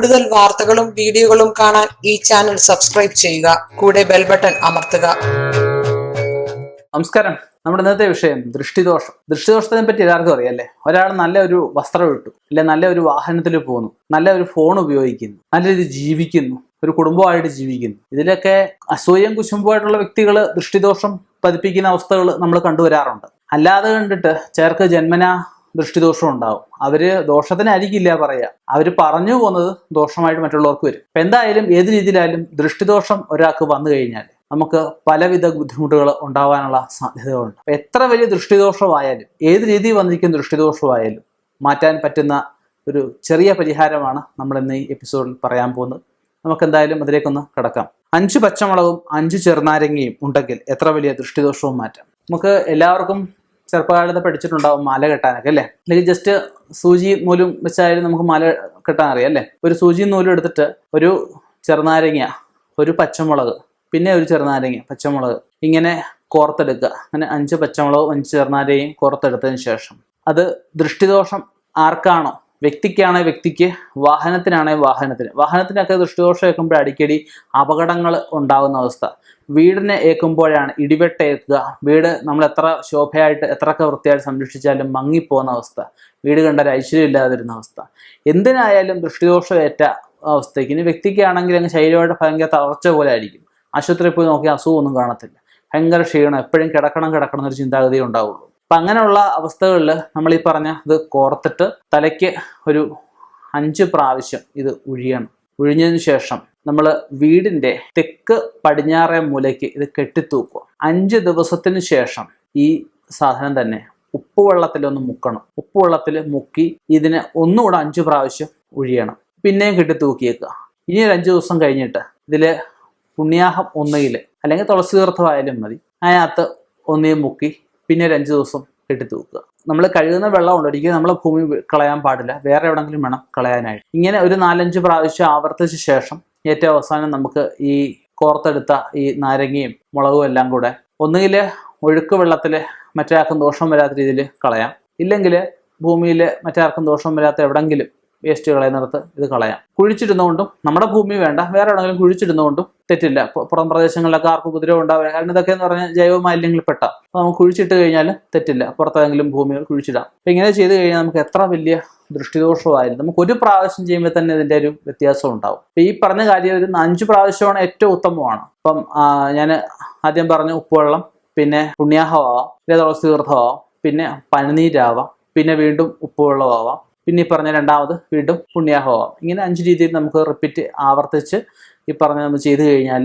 കൂടുതൽ വാർത്തകളും വീഡിയോകളും കാണാൻ ഈ ചാനൽ സബ്സ്ക്രൈബ് ചെയ്യുക. കൂടെ ബെൽ ബട്ടൺ അമർത്തുക. നമസ്കാരം. നമ്മുടെ ഇന്നത്തെ വിഷയം ദൃഷ്ടിദോഷം. ദൃഷ്ടിദോഷത്തിനെ പറ്റി എല്ലാവർക്കും അറിയാല്ലേ. ഒരാൾ നല്ലൊരു വസ്ത്രം ഇട്ടു, അല്ലെ നല്ലൊരു വാഹനത്തിൽ പോകുന്നു, നല്ലൊരു ഫോൺ ഉപയോഗിക്കുന്നു, നല്ല രീതിയിൽ ജീവിക്കുന്നു, ഒരു കുടുംബമായിട്ട് ജീവിക്കുന്നു. ഇതിലൊക്കെ അസൂയം കുശുമ്പുമായിട്ടുള്ള വ്യക്തികൾ ദൃഷ്ടിദോഷം പതിപ്പിക്കുന്ന അവസ്ഥകൾ നമ്മൾ കണ്ടുവരാറുണ്ട്. അല്ലാതെ കണ്ടിട്ട് ചിലർക്ക് ജന്മനാ ദൃഷ്ടിദോഷം ഉണ്ടാവും. അവര് ദോഷത്തിനായിരിക്കില്ല പറയുക, അവര് പറഞ്ഞു പോകുന്നത് ദോഷമായിട്ട് മറ്റുള്ളവർക്ക് വരും. അപ്പൊ എന്തായാലും ഏത് രീതിയിലായാലും ദൃഷ്ടിദോഷം ഒരാൾക്ക് വന്നു കഴിഞ്ഞാൽ നമുക്ക് പലവിധ ബുദ്ധിമുട്ടുകൾ ഉണ്ടാവാനുള്ള സാധ്യതകളുണ്ട്. എത്ര വലിയ ദൃഷ്ടിദോഷമായാലും ഏത് രീതിയിൽ വന്നിരിക്കുന്ന ദൃഷ്ടിദോഷമായാലും മാറ്റാൻ പറ്റുന്ന ഒരു ചെറിയ പരിഹാരമാണ് നമ്മൾ ഇന്ന് ഈ എപ്പിസോഡിൽ പറയാൻ പോകുന്നത്. നമുക്ക് എന്തായാലും അതിലേക്കൊന്ന് കിടക്കാം. 5 പച്ചമുളകും 5 ചെറുനാരങ്ങയും ഉണ്ടെങ്കിൽ എത്ര വലിയ ദൃഷ്ടിദോഷവും മാറ്റാം. നമുക്ക് എല്ലാവർക്കും ചെറുപ്പകാലത്ത് പഠിച്ചിട്ടുണ്ടാവും മാല കെട്ടാനൊക്കെ അല്ലേ. അല്ലെങ്കിൽ ജസ്റ്റ് സൂചി നൂലും വെച്ചായാലും നമുക്ക് മാല കെട്ടാൻ അറിയാം അല്ലേ. ഒരു സൂചി നൂലും എടുത്തിട്ട് ഒരു ചെറുനാരങ്ങ, ഒരു പച്ചമുളക്, പിന്നെ ഒരു ചെറുനാരങ്ങ, പച്ചമുളക് ഇങ്ങനെ കോർത്തെടുക്കുക. അങ്ങനെ 5 പച്ചമുളകും 5 ചെറുനാരങ്ങയും കോർത്തെടുത്തതിന് ശേഷം അത് ദൃഷ്ടിദോഷം ആർക്കാണോ, വ്യക്തിക്കാണെങ്കിൽ വ്യക്തിക്ക്, വാഹനത്തിനാണെങ്കിൽ വാഹനത്തിന്. വാഹനത്തിനൊക്കെ ദൃഷ്ടിദോഷം ഏൽക്കുമ്പോൾ അടിക്കടി അപകടങ്ങൾ ഉണ്ടാകുന്ന അവസ്ഥ. വീടിനെ ഏൽക്കുമ്പോഴാണ് ഇടിവെട്ടേൽക്കുക. വീട് നമ്മൾ എത്ര ശോഭയായിട്ട് എത്രയൊക്കെ വൃത്തിയായിട്ട് സംരക്ഷിച്ചാലും മങ്ങിപ്പോകുന്ന അവസ്ഥ. വീട് കണ്ടാൽ ഐശ്വര്യം ഇല്ലാതിരുന്ന അവസ്ഥ. എന്തിനായാലും ദൃഷ്ടിദോഷം ഏറ്റ അവസ്ഥയ്ക്ക്. ഇനി വ്യക്തിക്കാണെങ്കിൽ അങ്ങ് ശരീരമായിട്ട് ഭയങ്കര തളർച്ച പോലെ ആയിരിക്കും. ആശുപത്രിയിൽ പോയി നോക്കിയാൽ അസുഖമൊന്നും കാണത്തില്ല. ഭയങ്കര ക്ഷീണം, എപ്പോഴും കിടക്കണം എന്നൊരു ചിന്താഗതി ഉണ്ടാവുള്ളൂ. അപ്പം അങ്ങനെയുള്ള അവസ്ഥകളിൽ നമ്മൾ ഈ പറഞ്ഞ ഇത് കോർത്തിട്ട് തലയ്ക്ക് ഒരു 5 പ്രാവശ്യം ഇത് ഉഴിയണം. ഉഴിഞ്ഞതിന് ശേഷം നമ്മൾ വീടിൻ്റെ തെക്ക് പടിഞ്ഞാറേ മൂലയ്ക്ക് ഇത് കെട്ടിത്തൂക്കുക. 5 ദിവസത്തിന് ശേഷം ഈ സാധനം തന്നെ ഉപ്പുവെള്ളത്തിലൊന്ന് മുക്കണം. ഉപ്പുവെള്ളത്തിൽ മുക്കി ഇതിനെ ഒന്നുകൂടെ 5 പ്രാവശ്യം ഉഴിയണം. പിന്നെയും കെട്ടിത്തൂക്കിയേക്കുക. ഇനി ഒരു 5 ദിവസം കഴിഞ്ഞിട്ട് ഇതിൽ പുണ്യാഹം ഒന്നുകിൽ അല്ലെങ്കിൽ തുളസി തീർത്ഥമായാലും മതി, അതിനകത്ത് ഒന്നിയും മുക്കി പിന്നെ ഒരു 5 ദിവസം കെട്ടിത്തൂക്കുക. നമ്മൾ കഴുകുന്ന വെള്ളം കൊണ്ട് ഒരിക്കലും നമ്മൾ ഭൂമി കളയാൻ പാടില്ല, വേറെ എവിടെങ്കിലും വേണം കളയാനായിട്ട്. ഇങ്ങനെ ഒരു 4-5 പ്രാവശ്യം ആവർത്തിച്ച ശേഷം ഏറ്റവും അവസാനം നമുക്ക് ഈ കോർത്തെടുത്ത ഈ നാരങ്ങയും മുളകും എല്ലാം കൂടെ ഒന്നുകിൽ ഒഴുക്ക് വെള്ളത്തിൽ മറ്റാർക്കും ദോഷം വരാത്ത രീതിയിൽ കളയാം, ഇല്ലെങ്കിൽ ഭൂമിയിൽ മറ്റാർക്കും ദോഷം വരാത്ത എവിടെങ്കിലും വേസ്റ്റ് കളയുന്നിടത്ത് ഇത് കളയാം. കുഴിച്ചിടുന്നതുകൊണ്ടും, നമ്മുടെ ഭൂമി വേണ്ട വേറെ എവിടെയെങ്കിലും കുഴിച്ചിടുന്നതുകൊണ്ടും തെറ്റില്ല. പുറം പ്രദേശങ്ങളിലൊക്കെ ആർക്കും ഉപദ്രവം ഉണ്ടാവില്ല. കാരണം ഇതൊക്കെ എന്ന് പറഞ്ഞാൽ ജൈവ മാലിന്യങ്ങളിൽ പെട്ട. അപ്പോൾ നമുക്ക് കുഴിച്ചിട്ട് കഴിഞ്ഞാൽ തെറ്റില്ല, പുറത്തെങ്കിലും ഭൂമികൾ കുഴിച്ചിടാം. അപ്പം ഇങ്ങനെ ചെയ്ത് കഴിഞ്ഞാൽ നമുക്ക് എത്ര വലിയ ദൃഷ്ടിദോഷമായാലും നമുക്ക് ഒരു പ്രാവശ്യം ചെയ്യുമ്പോൾ തന്നെ ഇതിൻ്റെ ഒരു വ്യത്യാസം ഉണ്ടാവും. അപ്പം ഈ പറഞ്ഞ കാര്യം ഒരു 5 പ്രാവശ്യമാണ് ഏറ്റവും ഉത്തമമാണ്. അപ്പം ഞാൻ ആദ്യം പറഞ്ഞ ഉപ്പുവെള്ളം, പിന്നെ പുണ്യാഹമാവാം, പിന്നെ തുളസി തീർത്ഥമാവാം, പിന്നെ പനിനീരാവാം, പിന്നെ വീണ്ടും ഉപ്പുവെള്ളമാവാം, പിന്നെ ഈ പറഞ്ഞ രണ്ടാമത് വീണ്ടും പുണ്യാഹമാവാം. ഇങ്ങനെ 5 രീതിയിൽ നമുക്ക് റിപ്പീറ്റ് ആവർത്തിച്ച് ഈ പറഞ്ഞ നമ്മൾ ചെയ്ത് കഴിഞ്ഞാൽ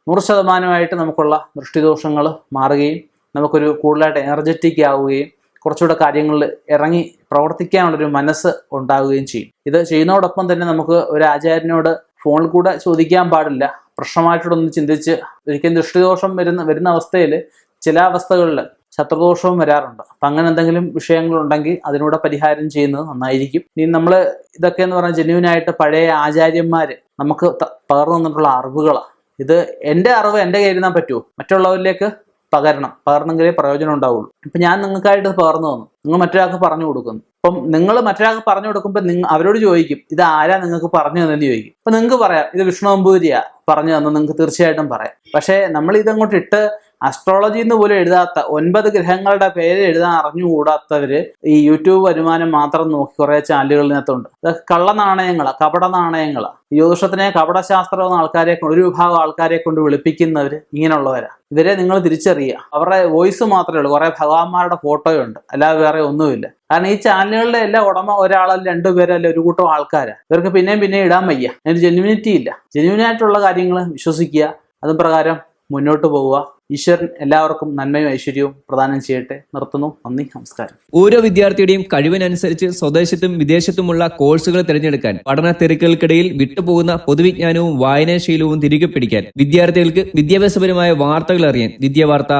100% നമുക്കുള്ള ദൃഷ്ടിദോഷങ്ങൾ മാറുകയും നമുക്കൊരു കൂടുതലായിട്ട് എനർജറ്റിക് ആവുകയും കുറച്ചുകൂടെ കാര്യങ്ങളിൽ ഇറങ്ങി പ്രവർത്തിക്കാനുള്ളൊരു മനസ്സ് ഉണ്ടാവുകയും ചെയ്യും. ഇത് ചെയ്യുന്നതോടൊപ്പം തന്നെ നമുക്ക് ഒരു ആചാര്യനോട് ഫോണിൽ കൂടെ ചോദിക്കാൻ പാടില്ല. പ്രശ്നമായിട്ടൊന്ന് ചിന്തിച്ച് ഒരിക്കലും ദൃഷ്ടിദോഷം വരുന്ന അവസ്ഥയിൽ ചില അവസ്ഥകളിൽ ശത്രുദോഷവും വരാറുണ്ട്. അപ്പം അങ്ങനെ എന്തെങ്കിലും വിഷയങ്ങളുണ്ടെങ്കിൽ അതിനൂടെ പരിഹാരം ചെയ്യുന്നത് നന്നായിരിക്കും. ഇനി നമ്മൾ ഇതൊക്കെ എന്ന് പറഞ്ഞാൽ ജെന്യൂനായിട്ട് പഴയ ആചാര്യന്മാർ നമുക്ക് പകർന്നു തന്നിട്ടുള്ള അറിവുകളാണ്. ഇത് എൻ്റെ അറിവ് എൻ്റെ കയ്യിൽ നിന്നാൻ പറ്റുമോ? മറ്റുള്ളവരിലേക്ക് പകർന്നെങ്കിലേ പ്രയോജനം ഉണ്ടാവുള്ളൂ. ഇപ്പം ഞാൻ നിങ്ങൾക്കായിട്ട് പകർന്നു തന്നു, നിങ്ങൾ മറ്റൊരാൾക്ക് പറഞ്ഞു കൊടുക്കുന്നു. അപ്പം നിങ്ങൾ മറ്റൊരാൾക്ക് പറഞ്ഞു കൊടുക്കുമ്പോൾ അവരോട് ചോദിക്കും, ഇത് ആരാ നിങ്ങൾക്ക് പറഞ്ഞു തന്നെന്ന് ചോദിക്കും. അപ്പം നിങ്ങൾക്ക് പറയാം ഇത് വിഷ്ണു നമ്പൂതിരിയാ പറഞ്ഞു തന്നു, നിങ്ങൾക്ക് തീർച്ചയായിട്ടും പറയാം. പക്ഷേ നമ്മൾ ഇതങ്ങോട്ട് ഇട്ട് അസ്ട്രോളജി എന്ന് പോലും എഴുതാത്ത, 9 ഗ്രഹങ്ങളുടെ പേര് എഴുതാൻ അറിഞ്ഞുകൂടാത്തവര് ഈ യൂട്യൂബ് വരുമാനം മാത്രം നോക്കി കുറെ ചാനലുകളിനകത്തുണ്ട്. ഇതൊക്കെ കള്ള നാണയങ്ങളാ, കപട നാണയങ്ങളാ. ജ്യോതിഷത്തിനെ കപടശാസ്ത്രം എന്ന ആൾക്കാരെ, ഒരു വിഭാഗം ആൾക്കാരെ കൊണ്ട് വിളിപ്പിക്കുന്നവര് ഇങ്ങനെയുള്ളവരാ. ഇവരെ നിങ്ങൾ തിരിച്ചറിയുക. അവരുടെ വോയിസ് മാത്രമേ ഉള്ളൂ, കുറെ ഭഗവാന്മാരുടെ ഫോട്ടോയുണ്ട്, അല്ലാതെ വേറെ ഒന്നുമില്ല. കാരണം ഈ ചാനലുകളുടെ എല്ലാ ഉടമ ഒരാളല്ല, 2 പേരല്ല, ഒരു കൂട്ടം ആൾക്കാരാ. ഇവർക്ക് പിന്നെയും ഇടാൻ വയ്യ. അതിന് ജെന്യൂനിറ്റി ഇല്ല. ജെന്യൂനായിട്ടുള്ള കാര്യങ്ങൾ വിശ്വസിക്കുക, അതും പ്രകാരം മുന്നോട്ട് പോവുക. ഈശ്വരൻ എല്ലാവർക്കും നന്മയും ഐശ്വര്യവും പ്രദാനം ചെയ്യട്ടെ. നിർത്തുന്നു. നന്ദി, നമസ്കാരം. ഓരോ വിദ്യാർത്ഥിയുടെയും കഴിവിനനുസരിച്ച് സ്വദേശത്തും വിദേശത്തുമുള്ള കോഴ്സുകൾ തിരഞ്ഞെടുക്കാൻ, പഠന തിരക്കുകൾക്കിടയിൽ വിട്ടുപോകുന്ന പൊതുവിജ്ഞാനവും വായനാശീലവും തിരികെ പിടിക്കാൻ, വിദ്യാർത്ഥികൾക്ക് വിദ്യാഭ്യാസപരമായ വാർത്തകൾ അറിയാൻ വിദ്യാവാർത്ത